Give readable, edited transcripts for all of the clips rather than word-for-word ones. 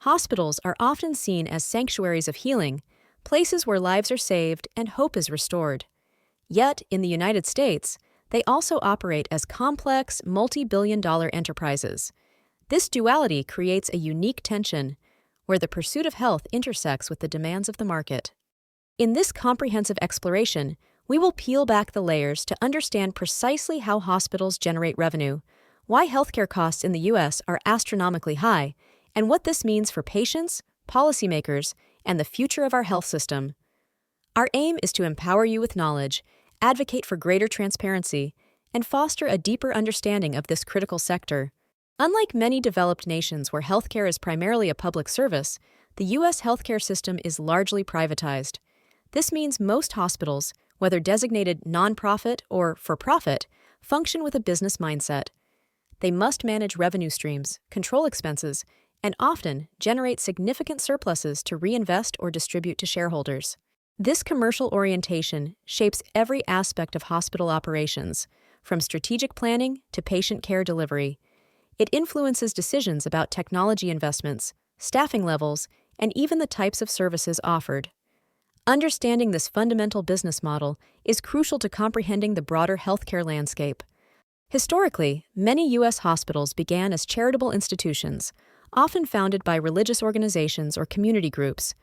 Hospitals are often seen as sanctuaries of healing, places where lives are saved and hope is restored. Yet, in the United States, they also operate as complex, multi-billion-dollar enterprises. This duality creates a unique tension, where the pursuit of health intersects with the demands of the market. In this comprehensive exploration, we will peel back the layers to understand precisely how hospitals generate revenue, why healthcare costs in the U.S. are astronomically high, and what this means for patients, policymakers, and the future of our health system. Our aim is to empower you with knowledge, advocate for greater transparency, and foster a deeper understanding of this critical sector. Unlike many developed nations where healthcare is primarily a public service, the U.S. healthcare system is largely privatized. This means most hospitals, whether designated nonprofit or for-profit, function with a business mindset. They must manage revenue streams, control expenses, and often generate significant surpluses to reinvest or distribute to shareholders. This commercial orientation shapes every aspect of hospital operations, from strategic planning to patient care delivery. It influences decisions about technology investments, staffing levels, and even the types of services offered. Understanding this fundamental business model is crucial to comprehending the broader healthcare landscape. Historically, many U.S. hospitals began as charitable institutions, often founded by religious organizations or community groups.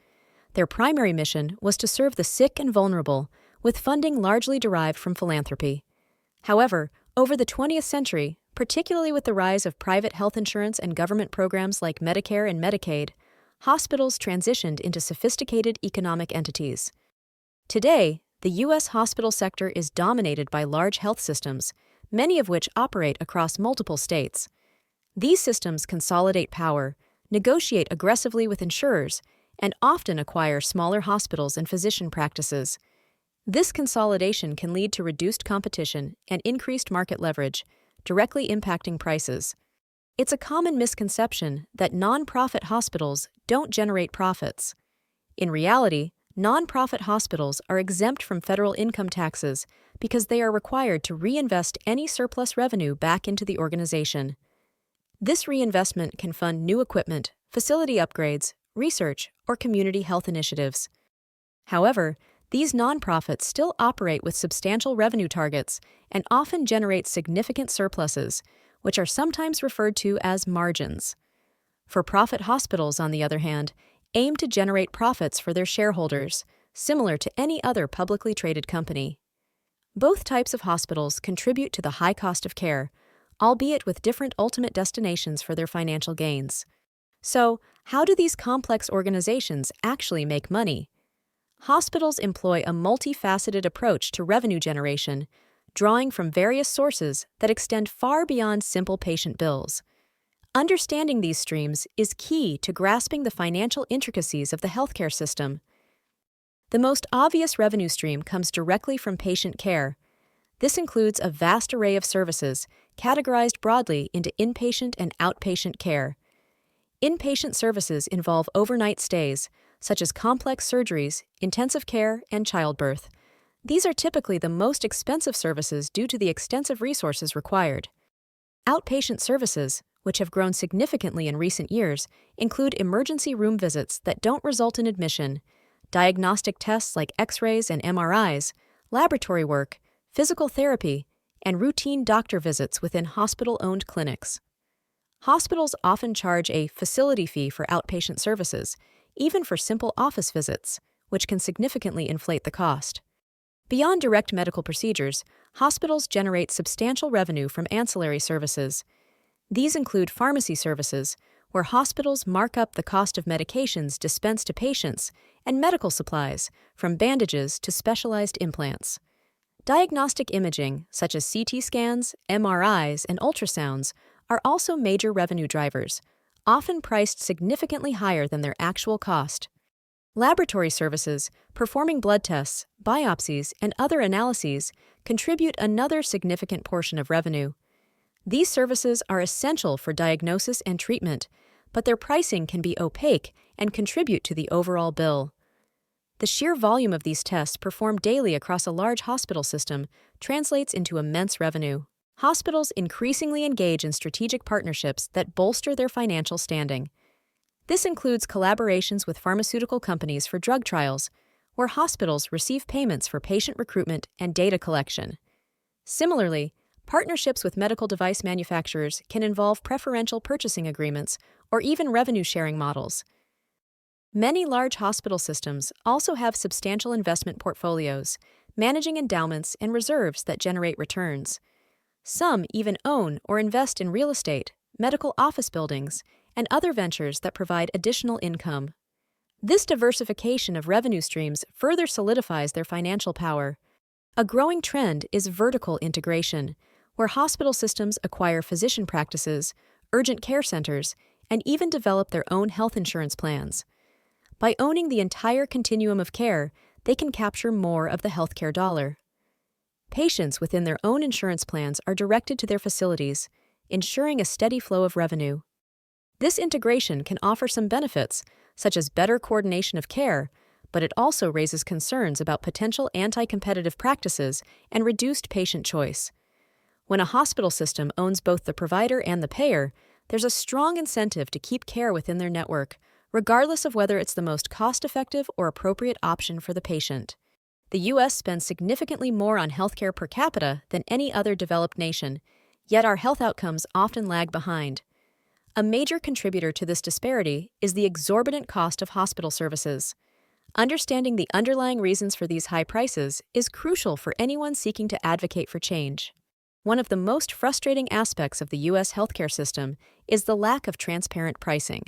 Their primary mission was to serve the sick and vulnerable, with funding largely derived from philanthropy. However, over the 20th century, particularly with the rise of private health insurance and government programs like Medicare and Medicaid, hospitals transitioned into sophisticated economic entities. Today, the U.S. hospital sector is dominated by large health systems, many of which operate across multiple states. These systems consolidate power, negotiate aggressively with insurers, and often acquire smaller hospitals and physician practices. This consolidation can lead to reduced competition and increased market leverage, directly impacting prices. It's a common misconception that nonprofit hospitals don't generate profits. In reality, nonprofit hospitals are exempt from federal income taxes because they are required to reinvest any surplus revenue back into the organization. This reinvestment can fund new equipment, facility upgrades, research, or community health initiatives. However, these nonprofits still operate with substantial revenue targets and often generate significant surpluses, which are sometimes referred to as margins. For-profit hospitals, on the other hand, aim to generate profits for their shareholders, similar to any other publicly traded company. Both types of hospitals contribute to the high cost of care, albeit with different ultimate destinations for their financial gains. So, how do these complex organizations actually make money? Hospitals employ a multifaceted approach to revenue generation, drawing from various sources that extend far beyond simple patient bills. Understanding these streams is key to grasping the financial intricacies of the healthcare system. The most obvious revenue stream comes directly from patient care. This includes a vast array of services, categorized broadly into inpatient and outpatient care. Inpatient services involve overnight stays, such as complex surgeries, intensive care, and childbirth. These are typically the most expensive services due to the extensive resources required. Outpatient services, which have grown significantly in recent years, include emergency room visits that don't result in admission, diagnostic tests like X-rays and MRIs, laboratory work, physical therapy, and routine doctor visits within hospital-owned clinics. Hospitals often charge a facility fee for outpatient services, even for simple office visits, which can significantly inflate the cost. Beyond direct medical procedures, hospitals generate substantial revenue from ancillary services. These include pharmacy services, where hospitals mark up the cost of medications dispensed to patients, and medical supplies, from bandages to specialized implants. Diagnostic imaging, such as CT scans, MRIs, and ultrasounds, are also major revenue drivers, often priced significantly higher than their actual cost. Laboratory services, performing blood tests, biopsies, and other analyses, contribute another significant portion of revenue. These services are essential for diagnosis and treatment, but their pricing can be opaque and contribute to the overall bill. The sheer volume of these tests performed daily across a large hospital system translates into immense revenue. Hospitals increasingly engage in strategic partnerships that bolster their financial standing. This includes collaborations with pharmaceutical companies for drug trials, where hospitals receive payments for patient recruitment and data collection. Similarly, partnerships with medical device manufacturers can involve preferential purchasing agreements or even revenue-sharing models. Many large hospital systems also have substantial investment portfolios, managing endowments and reserves that generate returns. Some even own or invest in real estate, medical office buildings, and other ventures that provide additional income. This diversification of revenue streams further solidifies their financial power. A growing trend is vertical integration, where hospital systems acquire physician practices, urgent care centers, and even develop their own health insurance plans. By owning the entire continuum of care, they can capture more of the healthcare dollar. Patients within their own insurance plans are directed to their facilities, ensuring a steady flow of revenue. This integration can offer some benefits, such as better coordination of care, but it also raises concerns about potential anti-competitive practices and reduced patient choice. When a hospital system owns both the provider and the payer, there's a strong incentive to keep care within their network, regardless of whether it's the most cost-effective or appropriate option for the patient. The U.S. spends significantly more on healthcare per capita than any other developed nation, yet our health outcomes often lag behind. A major contributor to this disparity is the exorbitant cost of hospital services. Understanding the underlying reasons for these high prices is crucial for anyone seeking to advocate for change. One of the most frustrating aspects of the U.S. healthcare system is the lack of transparent pricing.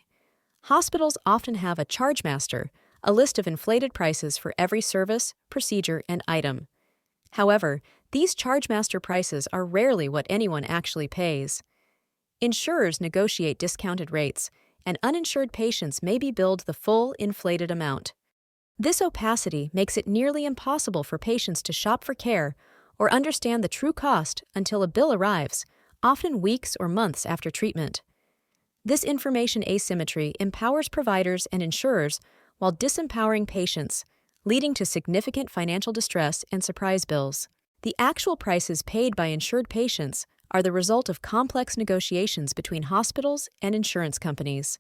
Hospitals often have a charge master, a list of inflated prices for every service, procedure, and item. However, these charge master prices are rarely what anyone actually pays. Insurers negotiate discounted rates, and uninsured patients may be billed the full inflated amount. This opacity makes it nearly impossible for patients to shop for care or understand the true cost until a bill arrives, often weeks or months after treatment. This information asymmetry empowers providers and insurers while disempowering patients, leading to significant financial distress and surprise bills. The actual prices paid by insured patients are the result of complex negotiations between hospitals and insurance companies.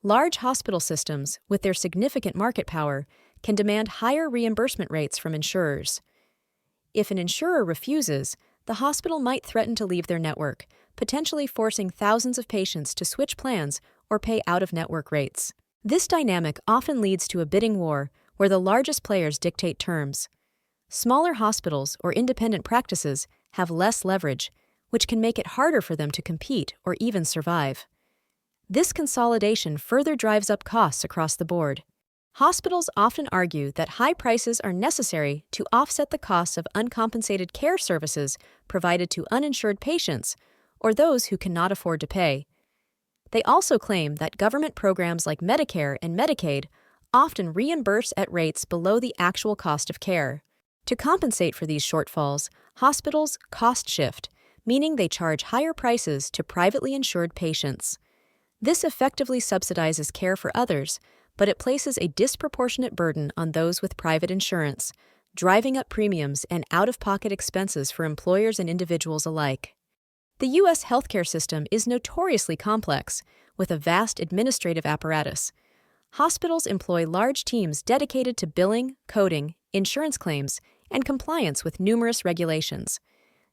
Large hospital systems, with their significant market power, can demand higher reimbursement rates from insurers. If an insurer refuses, the hospital might threaten to leave their network, potentially forcing thousands of patients to switch plans or pay out-of-network rates. This dynamic often leads to a bidding war where the largest players dictate terms. Smaller hospitals or independent practices have less leverage, which can make it harder for them to compete or even survive. This consolidation further drives up costs across the board. Hospitals often argue that high prices are necessary to offset the costs of uncompensated care services provided to uninsured patients or those who cannot afford to pay. They also claim that government programs like Medicare and Medicaid often reimburse at rates below the actual cost of care. To compensate for these shortfalls, hospitals cost shift, meaning they charge higher prices to privately insured patients. This effectively subsidizes care for others, but it places a disproportionate burden on those with private insurance, driving up premiums and out-of-pocket expenses for employers and individuals alike. The U.S. healthcare system is notoriously complex, with a vast administrative apparatus. Hospitals employ large teams dedicated to billing, coding, insurance claims, and compliance with numerous regulations.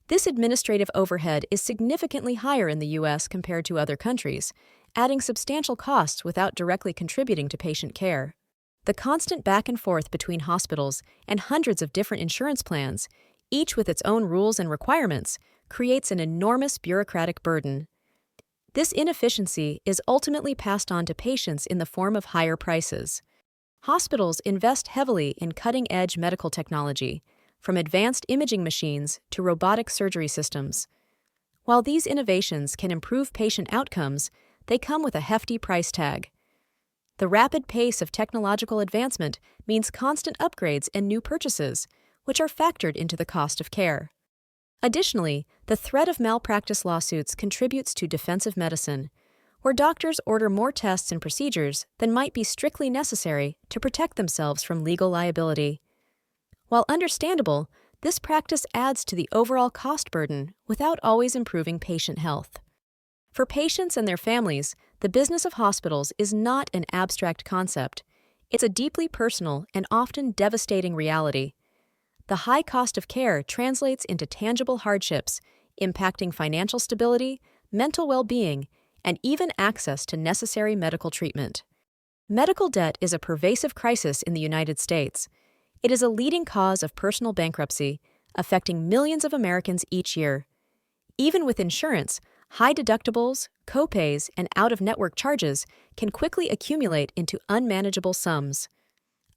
This administrative overhead is significantly higher in the U.S. compared to other countries, adding substantial costs without directly contributing to patient care. The constant back and forth between hospitals and hundreds of different insurance plans, each with its own rules and requirements, creates an enormous bureaucratic burden. This inefficiency is ultimately passed on to patients in the form of higher prices. Hospitals invest heavily in cutting-edge medical technology, from advanced imaging machines to robotic surgery systems. While these innovations can improve patient outcomes, they come with a hefty price tag. The rapid pace of technological advancement means constant upgrades and new purchases, which are factored into the cost of care. Additionally, the threat of malpractice lawsuits contributes to defensive medicine, where doctors order more tests and procedures than might be strictly necessary to protect themselves from legal liability. While understandable, this practice adds to the overall cost burden without always improving patient health. For patients and their families, the business of hospitals is not an abstract concept. It's a deeply personal and often devastating reality. The high cost of care translates into tangible hardships, impacting financial stability, mental well-being, and even access to necessary medical treatment. Medical debt is a pervasive crisis in the United States. It is a leading cause of personal bankruptcy, affecting millions of Americans each year. Even with insurance, high deductibles, copays, and out-of-network charges can quickly accumulate into unmanageable sums.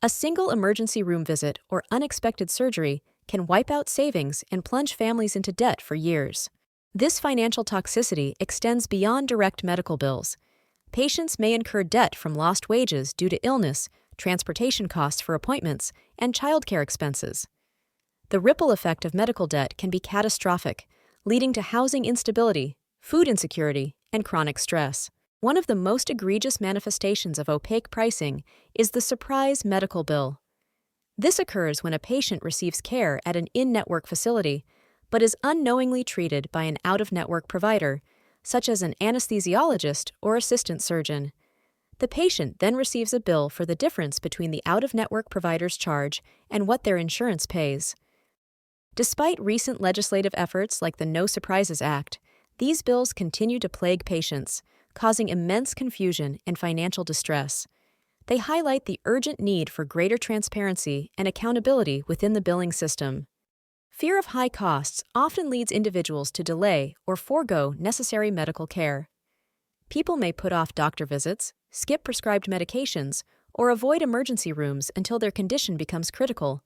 A single emergency room visit or unexpected surgery can wipe out savings and plunge families into debt for years. This financial toxicity extends beyond direct medical bills. Patients may incur debt from lost wages due to illness, transportation costs for appointments, and childcare expenses. The ripple effect of medical debt can be catastrophic, leading to housing instability, food insecurity, and chronic stress. One of the most egregious manifestations of opaque pricing is the surprise medical bill. This occurs when a patient receives care at an in-network facility, but is unknowingly treated by an out-of-network provider, such as an anesthesiologist or assistant surgeon. The patient then receives a bill for the difference between the out-of-network provider's charge and what their insurance pays. Despite recent legislative efforts like the No Surprises Act, these bills continue to plague patients, causing immense confusion and financial distress. They highlight the urgent need for greater transparency and accountability within the billing system. Fear of high costs often leads individuals to delay or forego necessary medical care. People may put off doctor visits, skip prescribed medications, or avoid emergency rooms until their condition becomes critical.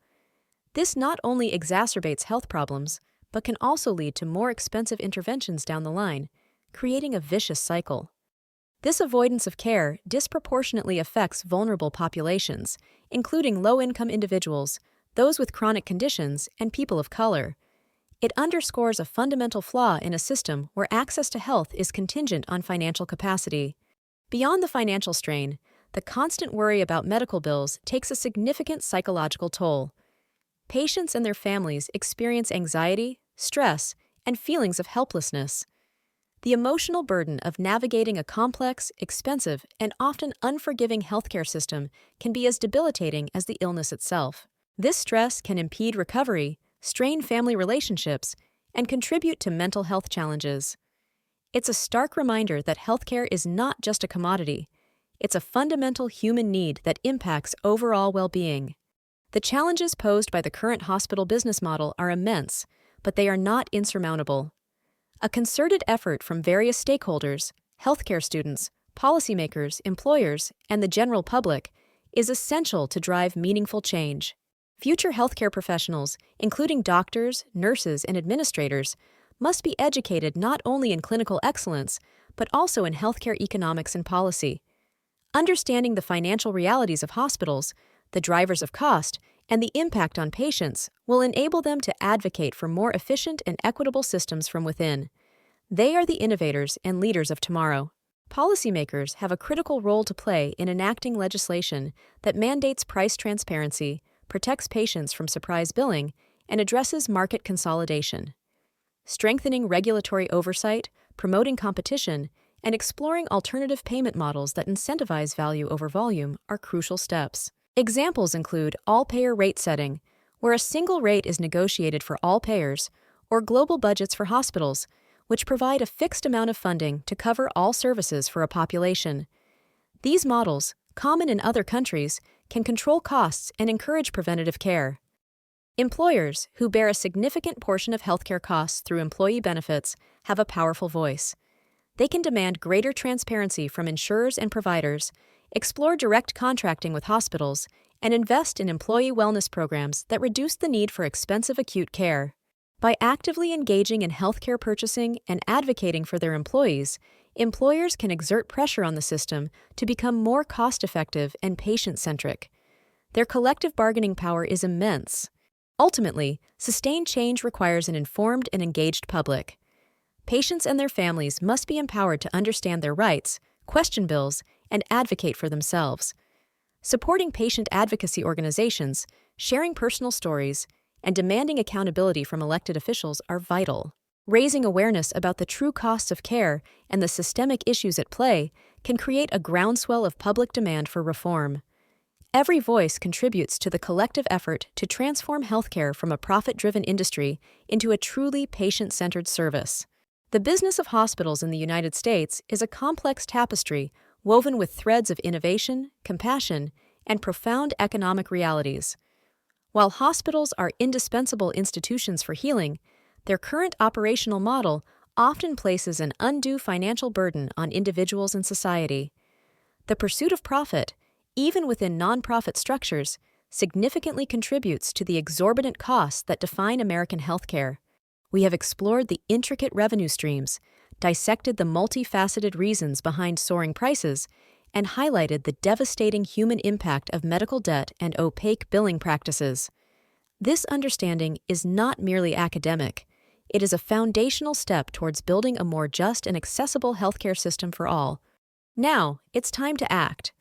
This not only exacerbates health problems, but can also lead to more expensive interventions down the line, creating a vicious cycle. This avoidance of care disproportionately affects vulnerable populations, including low-income individuals, those with chronic conditions, and people of color. It underscores a fundamental flaw in a system where access to health is contingent on financial capacity. Beyond the financial strain, the constant worry about medical bills takes a significant psychological toll. Patients and their families experience anxiety, stress, and feelings of helplessness. The emotional burden of navigating a complex, expensive, and often unforgiving healthcare system can be as debilitating as the illness itself. This stress can impede recovery, strain family relationships, and contribute to mental health challenges. It's a stark reminder that healthcare is not just a commodity. It's a fundamental human need that impacts overall well-being. The challenges posed by the current hospital business model are immense, but they are not insurmountable. A concerted effort from various stakeholders, healthcare students, policymakers, employers, and the general public is essential to drive meaningful change. Future healthcare professionals, including doctors, nurses, and administrators, must be educated not only in clinical excellence, but also in healthcare economics and policy. Understanding the financial realities of hospitals, the drivers of cost, and the impact on patients will enable them to advocate for more efficient and equitable systems from within. They are the innovators and leaders of tomorrow. Policymakers have a critical role to play in enacting legislation that mandates price transparency, protects patients from surprise billing, and addresses market consolidation. Strengthening regulatory oversight, promoting competition, and exploring alternative payment models that incentivize value over volume are crucial steps. Examples include all-payer rate setting, where a single rate is negotiated for all payers, or global budgets for hospitals, which provide a fixed amount of funding to cover all services for a population. These models, common in other countries, can control costs and encourage preventative care. Employers, who bear a significant portion of healthcare costs through employee benefits, have a powerful voice. They can demand greater transparency from insurers and providers, explore direct contracting with hospitals, and invest in employee wellness programs that reduce the need for expensive acute care. By actively engaging in healthcare purchasing and advocating for their employees, employers can exert pressure on the system to become more cost-effective and patient-centric. Their collective bargaining power is immense. Ultimately, sustained change requires an informed and engaged public. Patients and their families must be empowered to understand their rights, question bills, and advocate for themselves. Supporting patient advocacy organizations, sharing personal stories, and demanding accountability from elected officials are vital. Raising awareness about the true costs of care and the systemic issues at play can create a groundswell of public demand for reform. Every voice contributes to the collective effort to transform healthcare from a profit-driven industry into a truly patient-centered service. The business of hospitals in the United States is a complex tapestry woven with threads of innovation, compassion, and profound economic realities. While hospitals are indispensable institutions for healing, their current operational model often places an undue financial burden on individuals and society. The pursuit of profit, even within nonprofit structures, significantly contributes to the exorbitant costs that define American healthcare. We have explored the intricate revenue streams, dissected the multifaceted reasons behind soaring prices, and highlighted the devastating human impact of medical debt and opaque billing practices. This understanding is not merely academic. It is a foundational step towards building a more just and accessible healthcare system for all. Now, it's time to act.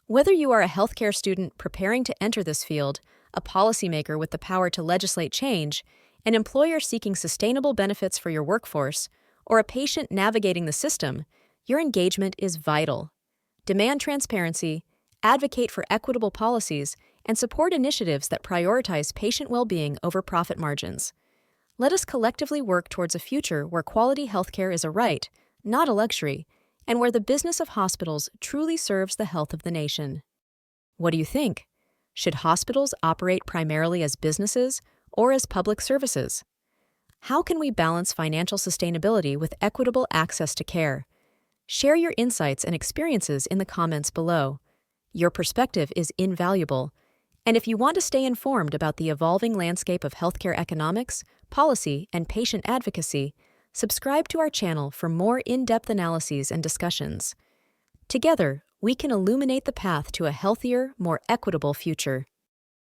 Whether you are a healthcare student preparing to enter this field, a policymaker with the power to legislate change, an employer seeking sustainable benefits for your workforce, or a patient navigating the system, your engagement is vital. Demand transparency, advocate for equitable policies, and support initiatives that prioritize patient well-being over profit margins. Let us collectively work towards a future where quality healthcare is a right, not a luxury, and where the business of hospitals truly serves the health of the nation. What do you think? Should hospitals operate primarily as businesses or as public services? How can we balance financial sustainability with equitable access to care? Share your insights and experiences in the comments below. Your perspective is invaluable. And if you want to stay informed about the evolving landscape of healthcare economics, policy, and patient advocacy, subscribe to our channel for more in-depth analyses and discussions. Together, we can illuminate the path to a healthier, more equitable future.